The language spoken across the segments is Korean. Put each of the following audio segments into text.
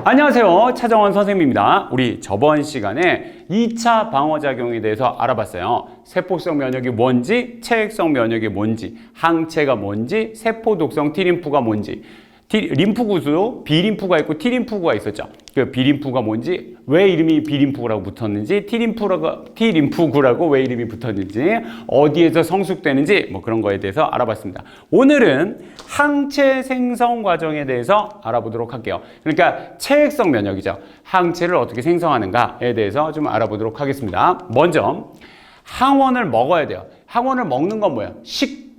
안녕하세요. 차정원 선생님입니다. 우리 저번 시간에 2차 방어작용에 대해서 알아봤어요. 세포성 면역이 뭔지, 체액성 면역이 뭔지, 항체가 뭔지, 세포 독성 T림프가 뭔지, 림프구도 B림프가 있고 T림프구가 있었죠. 그 B림프가 뭔지, 왜 이름이 B림프구라고 붙었는지, T림프구라고 왜 이름이 붙었는지, 어디에서 성숙되는지 뭐 그런 거에 대해서 알아봤습니다. 오늘은 항체 생성 과정에 대해서 알아보도록 할게요. 그러니까 체액성 면역이죠. 항체를 어떻게 생성하는가에 대해서 좀 알아보도록 하겠습니다. 먼저 항원을 먹어야 돼요. 항원을 먹는 건 뭐예요?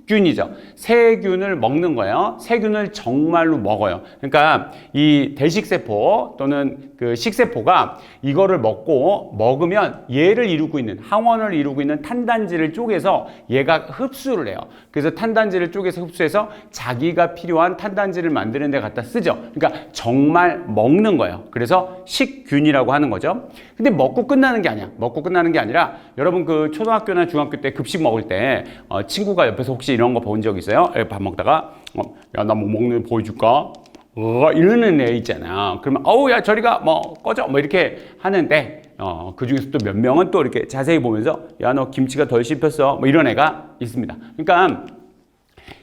균이죠. 세균을 먹는 거예요. 세균을 정말로 먹어요. 그러니까 이 대식세포 또는 그 식세포가 이거를 먹으면 얘를 이루고 있는 항원을 이루고 있는 탄단지를 쪼개서 얘가 흡수를 해요. 그래서 탄단지를 쪼개서 흡수해서 자기가 필요한 탄단지를 만드는 데 갖다 쓰죠. 그러니까 정말 먹는 거예요. 그래서 식균이라고 하는 거죠. 근데 먹고 끝나는 게 아니야. 먹고 끝나는 게 아니라 여러분 그 초등학교나 중학교 때 급식 먹을 때 친구가 옆에서 혹시 이런 거 본 적 있어요? 밥 먹다가 야, 나 뭐 먹는 거 보여줄까? 이러는 애 있잖아. 그러면 야 저리가 뭐 꺼져 뭐 이렇게 하는데 그 중에서 또 몇 명은 또 이렇게 자세히 보면서 야 너 김치가 덜 씹혔어 뭐 이런 애가 있습니다. 그러니까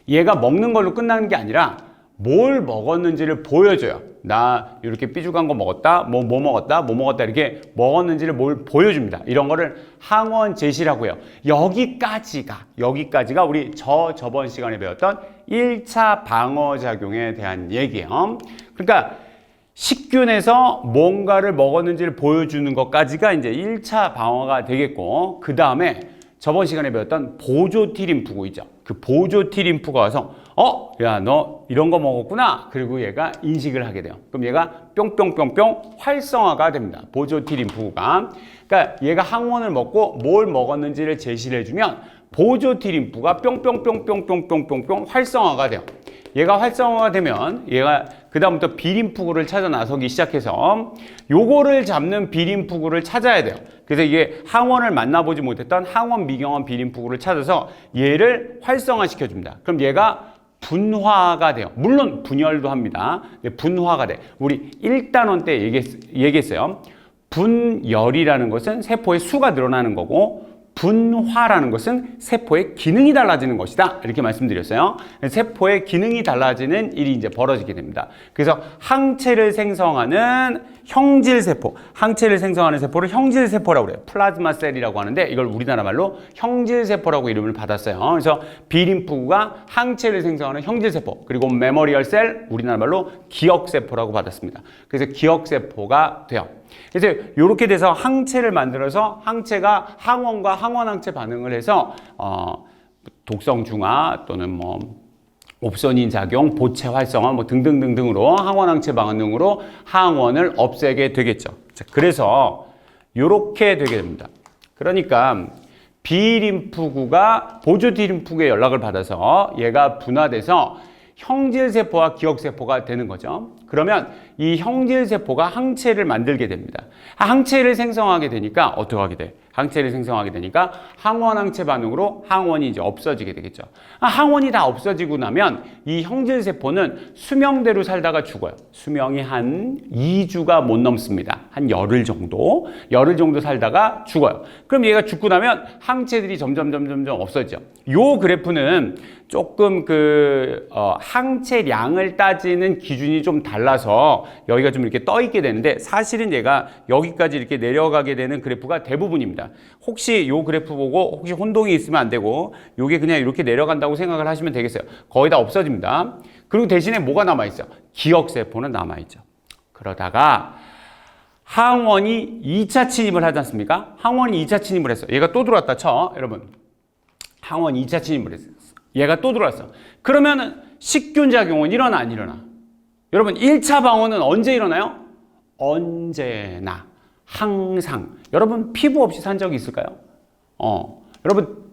얘가 먹는 걸로 끝나는 게 아니라 뭘 먹었는지를 보여줘요. 나 이렇게 삐죽한 거 먹었다, 뭐 먹었다 이렇게 먹었는지를 뭘 보여줍니다. 이런 거를 항원 제시라고 해요. 여기까지가 우리 저번 시간에 배웠던 1차 방어작용에 대한 얘기예요. 그러니까 식균에서 뭔가를 먹었는지를 보여주는 것까지가 이제 1차 방어가 되겠고, 그 다음에 저번 시간에 배웠던 보조 T림프구 있죠. 그 보조 T림프가 와서 야, 너 이런 거 먹었구나. 그리고 얘가 인식을 하게 돼요. 그럼 얘가 뿅뿅뿅뿅 활성화가 됩니다. 보조 T림프구가. 그러니까 얘가 항원을 먹고 뭘 먹었는지를 제시를 해주면 보조 T림프가 뿅뿅뿅뿅뿅뿅뿅 활성화가 돼요. 얘가 활성화가 되면 얘가 그 다음부터 B림프구를 찾아 나서기 시작해서 요거를 잡는 B림프구를 찾아야 돼요. 그래서 이게 항원을 만나보지 못했던 항원 미경원 B림프구를 찾아서 얘를 활성화시켜줍니다. 그럼 얘가 분화가 돼요. 물론 분열도 합니다. 분화가 돼. 우리 1단원 때 얘기했어요. 분열이라는 것은 세포의 수가 늘어나는 거고, 분화라는 것은 세포의 기능이 달라지는 것이다. 이렇게 말씀드렸어요. 세포의 기능이 달라지는 일이 이제 벌어지게 됩니다. 그래서 항체를 생성하는 형질세포, 항체를 생성하는 세포를 형질세포라고 그래요. 플라즈마셀이라고 하는데 이걸 우리나라 말로 형질세포라고 이름을 받았어요. 그래서 B림프구가 항체를 생성하는 형질세포, 그리고 메모리얼셀, 우리나라 말로 기억세포라고 받았습니다. 그래서 기억세포가 돼요. 그래서 이렇게 돼서 항체를 만들어서 항체가 항원과 항원항체 반응을 해서 독성 중화 또는 뭐 옵소닌 작용, 보체 활성화 뭐 등등등등으로 항원항체 반응으로 항원을 없애게 되겠죠. 자, 그래서 이렇게 되게 됩니다. 그러니까 B림프구가 보조 T림프구의 연락을 받아서 얘가 분화돼서 형질세포와 기억세포가 되는 거죠. 그러면 이 형질세포가 항체를 만들게 됩니다. 항체를 생성하게 되니까 어떻게 하게 돼? 항체를 생성하게 되니까 항원항체 반응으로 항원이 이제 없어지게 되겠죠. 항원이 다 없어지고 나면 이 형질세포는 수명대로 살다가 죽어요. 수명이 한 2주가 못 넘습니다. 한 열흘 정도 살다가 죽어요. 그럼 얘가 죽고 나면 항체들이 점점 없어지죠. 요 그래프는 조금 항체량을 따지는 기준이 좀 달라서 여기가 좀 이렇게 떠 있게 되는데, 사실은 얘가 여기까지 이렇게 내려가게 되는 그래프가 대부분입니다. 혹시 요 그래프 보고 혹시 혼동이 있으면 안 되고 요게 그냥 이렇게 내려간다고 생각을 하시면 되겠어요. 거의 다 없어집니다. 그리고 대신에 뭐가 남아있어요? 기억세포는 남아있죠. 그러다가 항원이 2차 침입을 하지 않습니까? 항원이 2차 침입을 했어요. 얘가 또 들어왔다 쳐. 여러분, 항원이 2차 침입을 했어요. 얘가 또 들어왔어. 그러면은 식균 작용은 일어나 안 일어나? 여러분, 1차 방어는 언제 일어나요? 언제나, 항상. 여러분 피부 없이 산 적이 있을까요? 여러분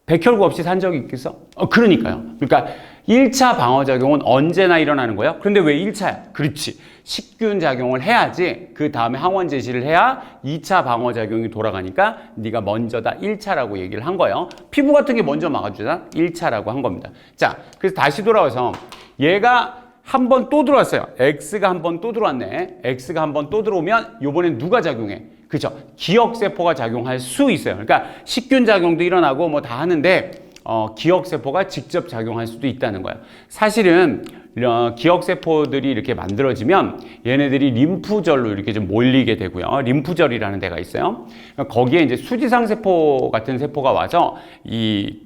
백혈구 없이 산 적이 있겠어? 그러니까요. 그러니까 1차 방어작용은 언제나 일어나는 거예요. 그런데 왜 1차야? 그렇지. 식균 작용을 해야지 그 다음에 항원 제시를 해야 2차 방어작용이 돌아가니까 네가 먼저다 1차라고 얘기를 한 거예요. 피부 같은 게 먼저 막아주잖아. 1차라고 한 겁니다. 자, 그래서 다시 돌아와서 얘가 한 번 또 들어왔어요. X가 한 번 또 들어왔네. X가 한 번 또 들어오면 요번엔 누가 작용해? 그죠? 기억세포가 작용할 수 있어요. 그러니까 식균 작용도 일어나고 뭐 다 하는데 기억세포가 직접 작용할 수도 있다는 거예요. 사실은 기억세포들이 이렇게 만들어지면 얘네들이 림프절로 이렇게 좀 몰리게 되고요. 림프절이라는 데가 있어요. 거기에 이제 수지상세포 같은 세포가 와서 이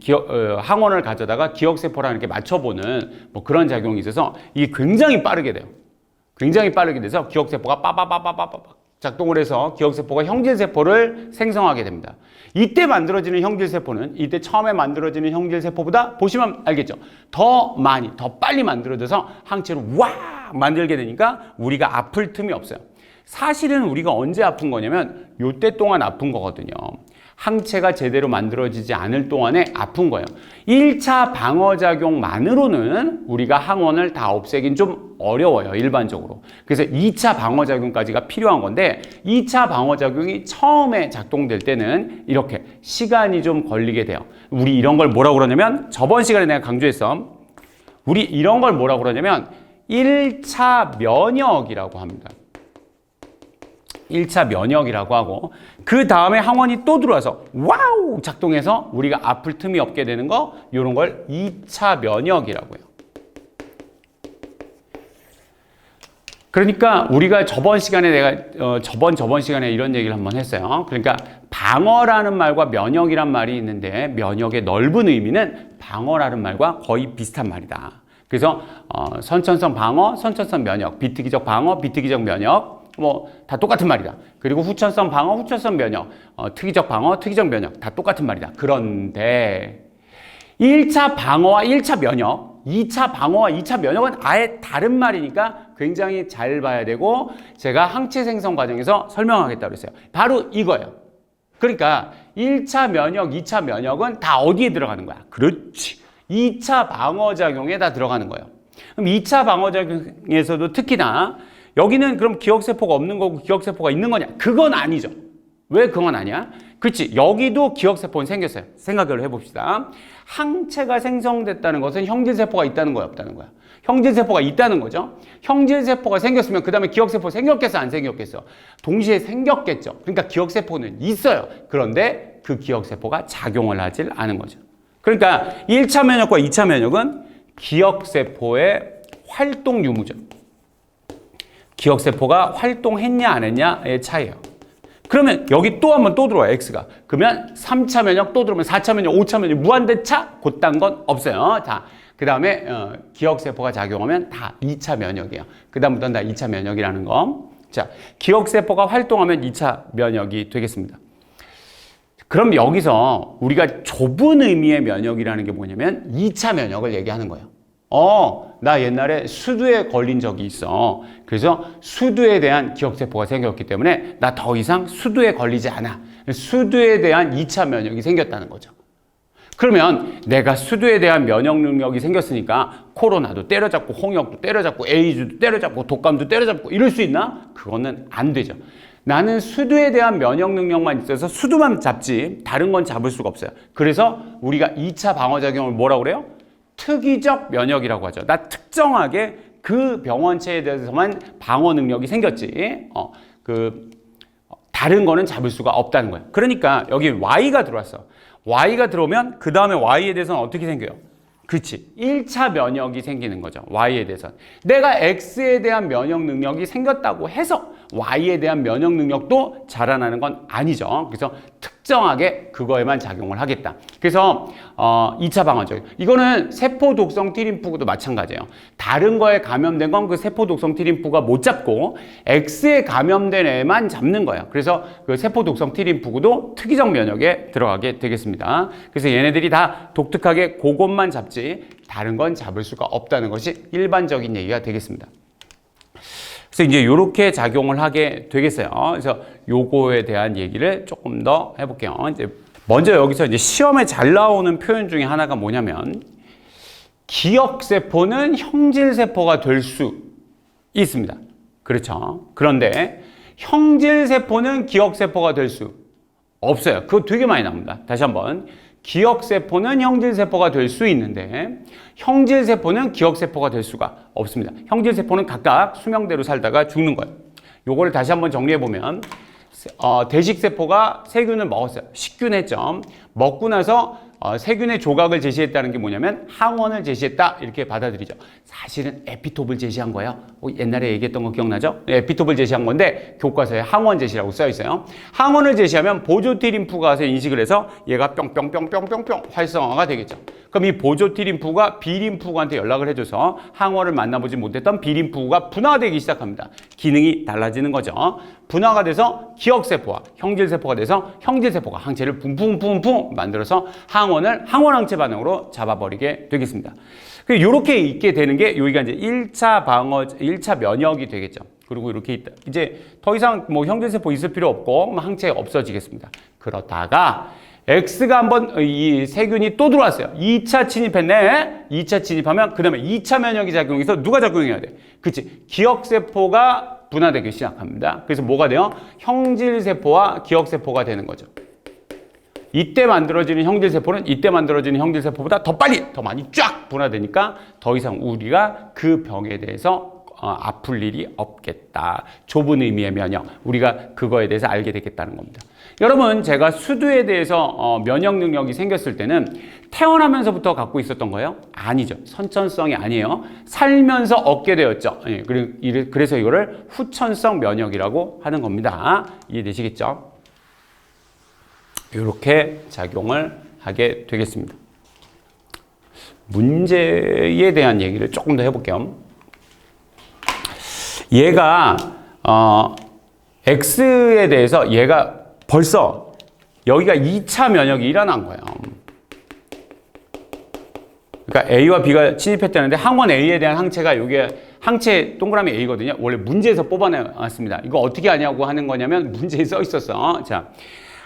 항원을 가져다가 기억세포랑 이렇게 맞춰보는 뭐 그런 작용이 있어서 이게 굉장히 빠르게 돼요. 굉장히 빠르게 돼서 기억세포가 빠바바바바바 작동을 해서 기억세포가 형질세포를 생성하게 됩니다. 이때 만들어지는 형질세포는 이때 처음에 만들어지는 형질세포보다 보시면 알겠죠? 더 많이, 더 빨리 만들어져서 항체를 와 만들게 되니까 우리가 아플 틈이 없어요. 사실은 우리가 언제 아픈 거냐면 요때 동안 아픈 거거든요. 항체가 제대로 만들어지지 않을 동안에 아픈 거예요. 1차 방어작용만으로는 우리가 항원을 다 없애긴 좀 어려워요, 일반적으로. 그래서 2차 방어작용까지가 필요한 건데 2차 방어작용이 처음에 작동될 때는 이렇게 시간이 좀 걸리게 돼요. 우리 이런 걸 뭐라고 그러냐면 저번 시간에 내가 강조했어. 우리 이런 걸 뭐라고 그러냐면 1차 면역이라고 합니다. 1차 면역이라고 하고 그 다음에 항원이 또 들어와서 와우 작동해서 우리가 아플 틈이 없게 되는 거 이런 걸 2차 면역이라고 해요. 그러니까 우리가 저번 시간에 내가 저번 시간에 이런 얘기를 한번 했어요. 그러니까 방어라는 말과 면역이란 말이 있는데 면역의 넓은 의미는 방어라는 말과 거의 비슷한 말이다. 그래서 선천성 방어, 선천성 면역, 비특이적 방어, 비특이적 면역 뭐 다 똑같은 말이다. 그리고 후천성 방어, 후천성 면역, 특이적 방어, 특이적 면역 다 똑같은 말이다. 그런데 1차 방어와 1차 면역, 2차 방어와 2차 면역은 아예 다른 말이니까 굉장히 잘 봐야 되고 제가 항체 생성 과정에서 설명하겠다고 그랬어요. 바로 이거예요. 그러니까 1차 면역, 2차 면역은 다 어디에 들어가는 거야? 그렇지. 2차 방어작용에 다 들어가는 거예요. 그럼 2차 방어작용에서도 특히나 여기는 그럼 기억세포가 없는 거고 기억세포가 있는 거냐? 그건 아니죠. 왜 그건 아니야? 그렇지. 여기도 기억세포는 생겼어요. 생각을 해봅시다. 항체가 생성됐다는 것은 형질세포가 있다는 거야, 없다는 거야? 형질세포가 있다는 거죠. 형질세포가 생겼으면 그 다음에 기억세포 생겼겠어, 안 생겼겠어? 동시에 생겼겠죠. 그러니까 기억세포는 있어요. 그런데 그 기억세포가 작용을 하질 않은 거죠. 그러니까 1차 면역과 2차 면역은 기억세포의 활동 유무죠. 기억세포가 활동했냐 안 했냐의 차이예요. 그러면 여기 또 한 번 또 들어와요, X가. 그러면 3차 면역 또 들어오면 4차 면역, 5차 면역, 무한대차? 그딴 건 없어요. 자, 그 다음에 기억세포가 작용하면 다 2차 면역이에요. 그 다음부터는 다 2차 면역이라는 거. 자, 기억세포가 활동하면 2차 면역이 되겠습니다. 그럼 여기서 우리가 좁은 의미의 면역이라는 게 뭐냐면 2차 면역을 얘기하는 거예요. 나 옛날에 수두에 걸린 적이 있어. 그래서 수두에 대한 기억세포가 생겼기 때문에 나 더 이상 수두에 걸리지 않아. 수두에 대한 2차 면역이 생겼다는 거죠. 그러면 내가 수두에 대한 면역 능력이 생겼으니까 코로나도 때려잡고 홍역도 때려잡고 에이즈도 때려잡고 독감도 때려잡고 이럴 수 있나? 그거는 안 되죠. 나는 수두에 대한 면역 능력만 있어서 수두만 잡지 다른 건 잡을 수가 없어요. 그래서 우리가 2차 방어작용을 뭐라고 그래요? 특이적 면역이라고 하죠. 나 특정하게 그 병원체에 대해서만 방어 능력이 생겼지. 다른 거는 잡을 수가 없다는 거예요. 그러니까 여기 Y가 들어왔어. Y가 들어오면 그 다음에 Y에 대해서는 어떻게 생겨요? 그렇지. 1차 면역이 생기는 거죠. Y에 대해서는. 내가 X에 대한 면역 능력이 생겼다고 해서 Y에 대한 면역 능력도 자라나는 건 아니죠. 그래서 특정하게 그거에만 작용을 하겠다. 그래서 2차 방어적. 이거는 세포 독성 T림프구도 마찬가지예요. 다른 거에 감염된 건 그 세포 독성 T림프가 못 잡고 X에 감염된 애만 잡는 거예요. 그래서 그 세포 독성 T림프구도 특이적 면역에 들어가게 되겠습니다. 그래서 얘네들이 다 독특하게 그것만 잡지 다른 건 잡을 수가 없다는 것이 일반적인 얘기가 되겠습니다. 그래서 이제 이렇게 작용을 하게 되겠어요. 그래서 요거에 대한 얘기를 조금 더 해볼게요. 이제 먼저 여기서 이제 시험에 잘 나오는 표현 중에 하나가 뭐냐면 기억세포는 형질세포가 될 수 있습니다. 그렇죠. 그런데 형질세포는 기억세포가 될 수 없어요. 그거 되게 많이 나옵니다. 다시 한번. 기억세포는 형질세포가 될 수 있는데 형질세포는 기억세포가 될 수가 없습니다. 형질세포는 각각 수명대로 살다가 죽는 거예요. 요거를 다시 한번 정리해보면 대식세포가 세균을 먹었어요. 식균했죠. 먹고 나서 세균의 조각을 제시했다는 게 뭐냐면 항원을 제시했다 이렇게 받아들이죠. 사실은 에피톱을 제시한 거예요. 옛날에 얘기했던 거 기억나죠? 에피톱을 제시한 건데 교과서에 항원 제시라고 써 있어요. 항원을 제시하면 보조 T림프가 가서 인식을 해서 얘가 뿅뿅뿅뿅뿅뿅 활성화가 되겠죠. 그럼 이 보조 T림프가 B림프구한테 연락을 해줘서 항원을 만나보지 못했던 B림프구가 분화되기 시작합니다. 기능이 달라지는 거죠. 분화가 돼서 기억세포와 형질세포가 돼서 형질세포가 항체를 붕붕붕붕 만들어서 항원을 항원항체 반응으로 잡아버리게 되겠습니다. 이렇게 있게 되는 게 여기가 이제 1차 방어, 1차 면역이 되겠죠. 그리고 이렇게 있다. 이제 더 이상 뭐 형질세포 있을 필요 없고 항체 없어지겠습니다. 그러다가 X가 한번 이 세균이 또 들어왔어요. 2차 침입했네. 2차 침입하면 그 다음에 2차 면역이 작용해서 누가 작용해야 돼? 그치. 기억세포가 분화되기 시작합니다. 그래서 뭐가 돼요? 형질세포와 기억세포가 되는 거죠. 이때 만들어지는 형질세포는 이때 만들어지는 형질세포보다 더 빨리, 더 많이 쫙 분화되니까 더 이상 우리가 그 병에 대해서 아플 일이 없겠다. 좁은 의미의 면역. 우리가 그거에 대해서 알게 되겠다는 겁니다. 여러분, 제가 수두에 대해서 면역 능력이 생겼을 때는 태어나면서부터 갖고 있었던 거예요? 아니죠. 선천성이 아니에요. 살면서 얻게 되었죠. 그래서 이거를 후천성 면역이라고 하는 겁니다. 이해되시겠죠? 이렇게 작용을 하게 되겠습니다. 문제에 대한 얘기를 조금 더 해볼게요. 얘가 X에 대해서 얘가 벌써 여기가 2차 면역이 일어난 거예요. 그러니까 A와 B가 침입했다는데 항원 A에 대한 항체가 여기에 항체 동그라미 A거든요. 원래 문제에서 뽑아내왔습니다. 이거 어떻게 하냐고 하는 거냐면 문제에 써 있었어. 자,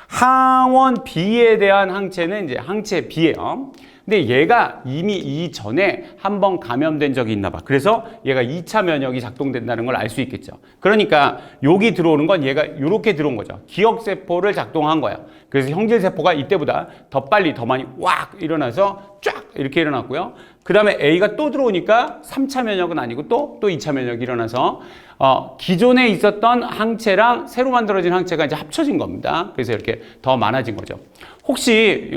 항원 B에 대한 항체는 이제 항체 B예요. 근데 얘가 이미 이전에 한번 감염된 적이 있나 봐. 그래서 얘가 2차 면역이 작동된다는 걸 알 수 있겠죠. 그러니까 여기 들어오는 건 얘가 이렇게 들어온 거죠. 기억세포를 작동한 거예요. 그래서 형질세포가 이때보다 더 빨리 더 많이 왁 일어나서 쫙 이렇게 일어났고요. 그 다음에 A가 또 들어오니까 3차 면역은 아니고 또 2차 면역이 일어나서 기존에 있었던 항체랑 새로 만들어진 항체가 이제 합쳐진 겁니다. 그래서 이렇게 더 많아진 거죠. 혹시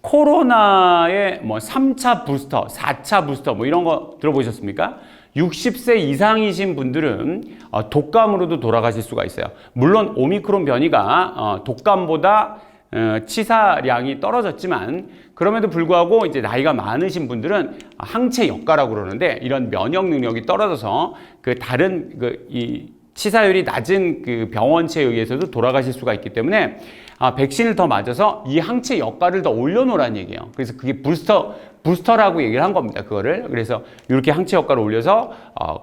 코로나의 뭐 3차 부스터, 4차 부스터 뭐 이런 거 들어보셨습니까? 60세 이상이신 분들은 독감으로도 돌아가실 수가 있어요. 물론 오미크론 변이가 독감보다 치사량이 떨어졌지만 그럼에도 불구하고 이제 나이가 많으신 분들은 항체 역가라고 그러는데 이런 면역 능력이 떨어져서 그 다른 이 치사율이 낮은 그 병원체에 의해서도 돌아가실 수가 있기 때문에 백신을 더 맞아서 이 항체 역가를 더 올려놓으라는 얘기예요. 그래서 그게 부스터라고 얘기를 한 겁니다. 그거를. 그래서 이렇게 항체 역가를 올려서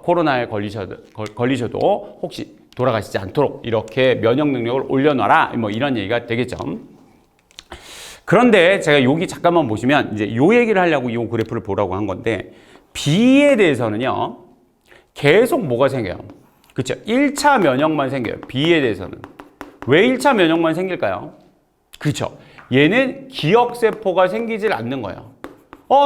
코로나에 걸리셔도 혹시 돌아가시지 않도록 이렇게 면역 능력을 올려놔라. 뭐 이런 얘기가 되겠죠. 그런데 제가 여기 잠깐만 보시면 이제 요 얘기를 하려고 이 그래프를 보라고 한 건데 B에 대해서는요. 계속 뭐가 생겨요? 그렇죠. 1차 면역만 생겨요. B에 대해서는. 왜 1차 면역만 생길까요? 그렇죠. 얘는 기억세포가 생기질 않는 거예요.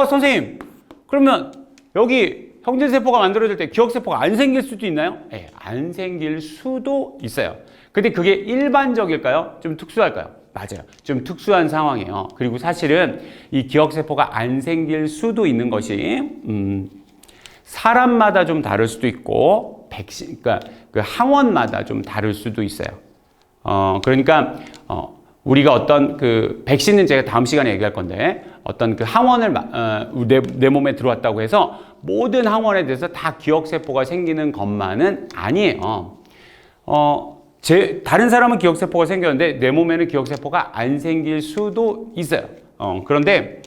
선생님, 그러면 여기 형질세포가 만들어질 때 기억세포가 안 생길 수도 있나요? 네, 안 생길 수도 있어요. 근데 그게 일반적일까요? 좀 특수할까요? 맞아요. 좀 특수한 상황이에요. 그리고 사실은 이 기억세포가 안 생길 수도 있는 것이 사람마다 좀 다를 수도 있고 그러니까 그 항원마다 좀 다를 수도 있어요. 그러니까 우리가 어떤 그 백신은 제가 다음 시간에 얘기할 건데 어떤 그 항원을 내 몸에 들어왔다고 해서 모든 항원에 대해서 다 기억세포가 생기는 것만은 아니에요. 다른 사람은 기억세포가 생겼는데 내 몸에는 기억세포가 안 생길 수도 있어요. 그런데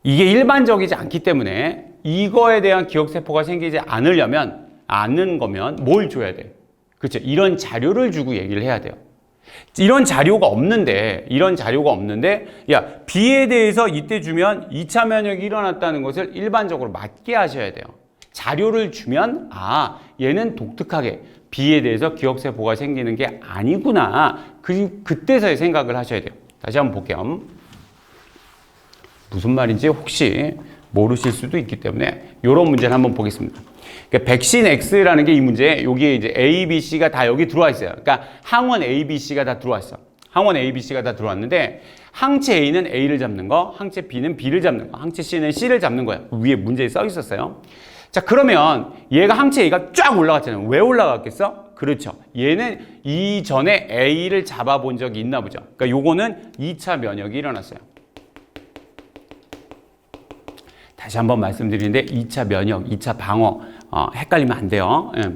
이게 일반적이지 않기 때문에 이거에 대한 기억세포가 생기지 않는 거면 뭘 줘야 돼? 그렇죠. 이런 자료를 주고 얘기를 해야 돼요. 이런 자료가 없는데, 야, B에 대해서 이때 주면 2차 면역이 일어났다는 것을 일반적으로 맞게 하셔야 돼요. 자료를 주면, 얘는 독특하게 B에 대해서 기억세포가 생기는 게 아니구나. 그때서야 생각을 하셔야 돼요. 다시 한번 볼게요. 무슨 말인지 혹시 모르실 수도 있기 때문에 이런 문제를 한번 보겠습니다. 그러니까 백신 X라는 게 이 문제, 여기에 이제 A, B, C가 다 여기 들어와 있어요. 그러니까 항원 A, B, C가 다 들어와 있어. 항원 A, B, C가 다 들어왔는데 항체 A는 A를 잡는 거, 항체 B는 B를 잡는 거, 항체 C는 C를 잡는 거예요. 위에 문제에 써 있었어요. 자, 그러면 얘가 항체 A가 쫙 올라갔잖아요. 왜 올라갔겠어? 그렇죠. 얘는 이전에 A를 잡아본 적이 있나 보죠. 그러니까 요거는 2차 면역이 일어났어요. 다시 한번 말씀드리는데 2차 면역, 2차 방어 헷갈리면 안 돼요. 예.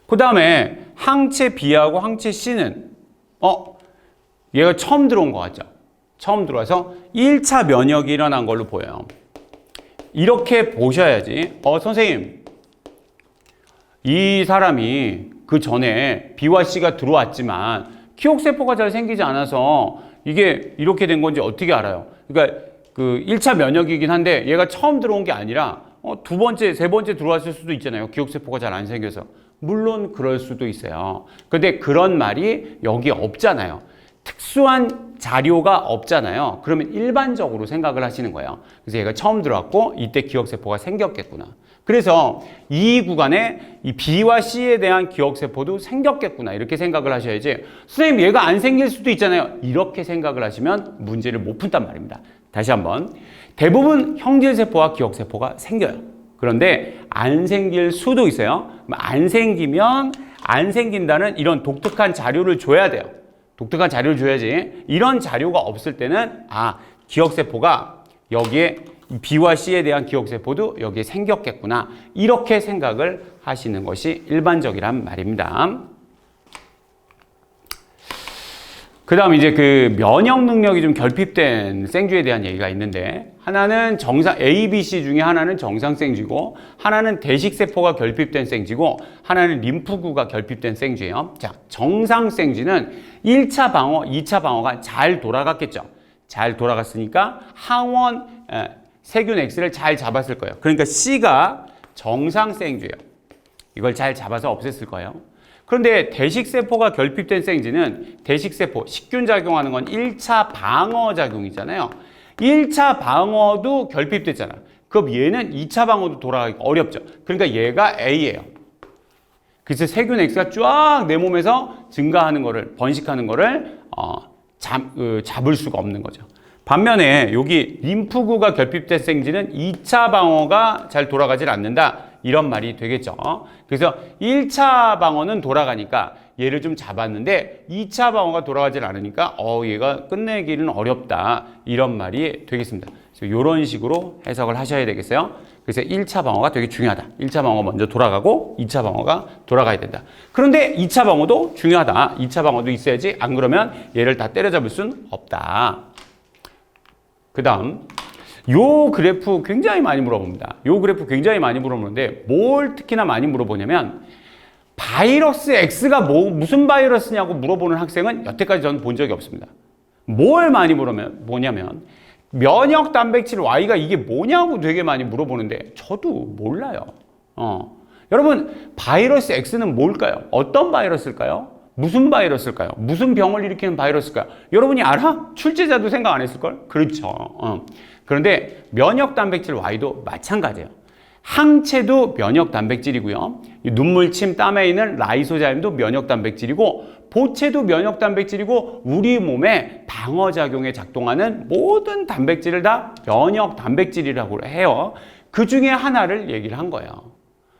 그 다음에 항체 B하고 항체 C는 얘가 처음 들어온 것 같죠? 처음 들어와서 1차 면역이 일어난 걸로 보여요. 이렇게 보셔야지 선생님 이 사람이 그 전에 B와 C가 들어왔지만 기억세포가 잘 생기지 않아서 이게 이렇게 된 건지 어떻게 알아요? 그러니까 그 1차 면역이긴 한데 얘가 처음 들어온 게 아니라 두 번째, 세 번째 들어왔을 수도 있잖아요. 기억세포가 잘 안 생겨서. 물론 그럴 수도 있어요. 근데 그런 말이 여기 없잖아요. 특수한 자료가 없잖아요. 그러면 일반적으로 생각을 하시는 거예요. 그래서 얘가 처음 들어왔고 이때 기억세포가 생겼겠구나. 그래서 이 구간에 이 B와 C에 대한 기억세포도 생겼겠구나. 이렇게 생각을 하셔야지 선생님 얘가 안 생길 수도 있잖아요. 이렇게 생각을 하시면 문제를 못 푼단 말입니다. 다시 한번 대부분 형질세포와 기억세포가 생겨요. 그런데 안 생길 수도 있어요. 안 생기면 안 생긴다는 이런 독특한 자료를 줘야 돼요. 독특한 자료를 줘야지. 이런 자료가 없을 때는 기억세포가 여기에 B와 C에 대한 기억세포도 여기에 생겼겠구나. 이렇게 생각을 하시는 것이 일반적이란 말입니다. 그 다음 이제 그 면역 능력이 좀 결핍된 생쥐에 대한 얘기가 있는데 하나는 A, B, C 중에 하나는 정상 생쥐고 하나는 대식세포가 결핍된 생쥐고 하나는 림프구가 결핍된 생쥐예요. 자, 정상 생쥐는 1차 방어, 2차 방어가 잘 돌아갔겠죠. 잘 돌아갔으니까 항원 세균 X를 잘 잡았을 거예요. 그러니까 C가 정상 생쥐예요. 이걸 잘 잡아서 없앴을 거예요. 그런데 대식세포가 결핍된 생쥐는 대식세포, 식균 작용하는 건 1차 방어 작용이잖아요. 1차 방어도 결핍됐잖아. 그럼 얘는 2차 방어도 돌아가기 어렵죠. 그러니까 얘가 A예요. 그래서 세균 X가 쫙 내 몸에서 증가하는 거를, 번식하는 거를 잡을 수가 없는 거죠. 반면에 여기 림프구가 결핍된 생쥐는 2차 방어가 잘 돌아가질 않는다. 이런 말이 되겠죠. 그래서 1차 방어는 돌아가니까 얘를 좀 잡았는데 2차 방어가 돌아가질 않으니까 얘가 끝내기는 어렵다. 이런 말이 되겠습니다. 그래서 이런 식으로 해석을 하셔야 되겠어요. 그래서 1차 방어가 되게 중요하다. 1차 방어 먼저 돌아가고 2차 방어가 돌아가야 된다. 그런데 2차 방어도 중요하다. 2차 방어도 있어야지. 안 그러면 얘를 다 때려잡을 수는 없다. 그 다음 요 그래프 굉장히 많이 물어봅니다. 요 그래프 굉장히 많이 물어보는데 뭘 특히나 많이 물어보냐면 바이러스 X가 무슨 바이러스냐고 물어보는 학생은 여태까지 저는 본 적이 없습니다. 뭘 많이 뭐냐면 면역 단백질 Y가 이게 뭐냐고 되게 많이 물어보는데 저도 몰라요. 여러분 바이러스 X는 뭘까요? 어떤 바이러스일까요? 무슨 바이러스일까요? 무슨 병을 일으키는 바이러스일까요? 여러분이 알아? 출제자도 생각 안 했을걸? 그렇죠. 그런데 면역 단백질 Y도 마찬가지예요. 항체도 면역 단백질이고요. 눈물, 침, 땀에 있는 라이소자임도 면역 단백질이고 보체도 면역 단백질이고 우리 몸에 방어작용에 작동하는 모든 단백질을 다 면역 단백질이라고 해요. 그 중에 하나를 얘기를 한 거예요.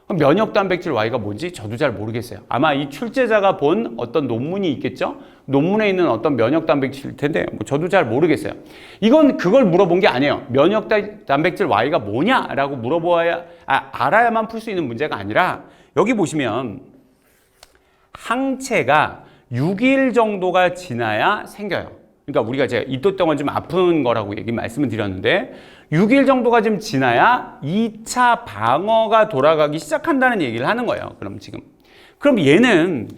면역 단백질 Y가 뭔지 저도 잘 모르겠어요. 아마 이 출제자가 본 어떤 논문이 있겠죠? 논문에 있는 어떤 면역 단백질일 텐데 저도 잘 모르겠어요. 이건 그걸 물어본 게 아니에요. 면역 단백질 Y가 뭐냐라고 물어보아야 알아야만 풀 수 있는 문제가 아니라 여기 보시면 항체가 6일 정도가 지나야 생겨요. 그러니까 우리가 제가 이도 동안 좀 아픈 거라고 말씀을 드렸는데 6일 정도가 좀 지나야 2차 방어가 돌아가기 시작한다는 얘기를 하는 거예요. 그럼 얘는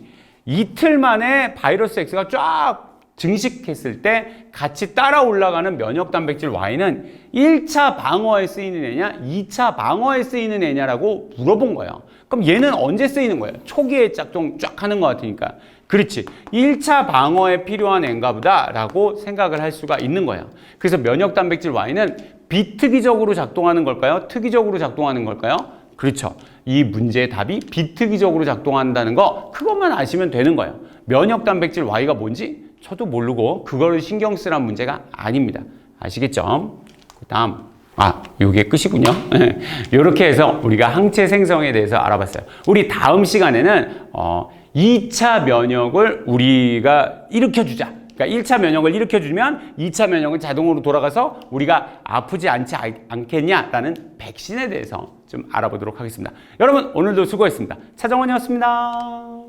이틀 만에 바이러스 X가 쫙 증식했을 때 같이 따라 올라가는 면역 단백질 Y는 1차 방어에 쓰이는 애냐, 2차 방어에 쓰이는 애냐라고 물어본 거예요. 그럼 얘는 언제 쓰이는 거예요? 초기에 작동 쫙 하는 것 같으니까. 그렇지. 1차 방어에 필요한 애인가 보다 라고 생각을 할 수가 있는 거예요. 그래서 면역 단백질 Y는 비특이적으로 작동하는 걸까요? 특이적으로 작동하는 걸까요? 그렇죠. 이 문제의 답이 비특이적으로 작동한다는 거, 그것만 아시면 되는 거예요. 면역 단백질 Y가 뭔지 저도 모르고 그거를 신경 쓰란 문제가 아닙니다. 아시겠죠? 그 다음, 요게 끝이군요. 이렇게 해서 우리가 항체 생성에 대해서 알아봤어요. 우리 다음 시간에는 2차 면역을 우리가 일으켜주자. 그러니까 1차 면역을 일으켜주면 2차 면역은 자동으로 돌아가서 우리가 아프지 않겠냐라는 백신에 대해서 좀 알아보도록 하겠습니다. 여러분, 오늘도 수고했습니다. 차정원이었습니다.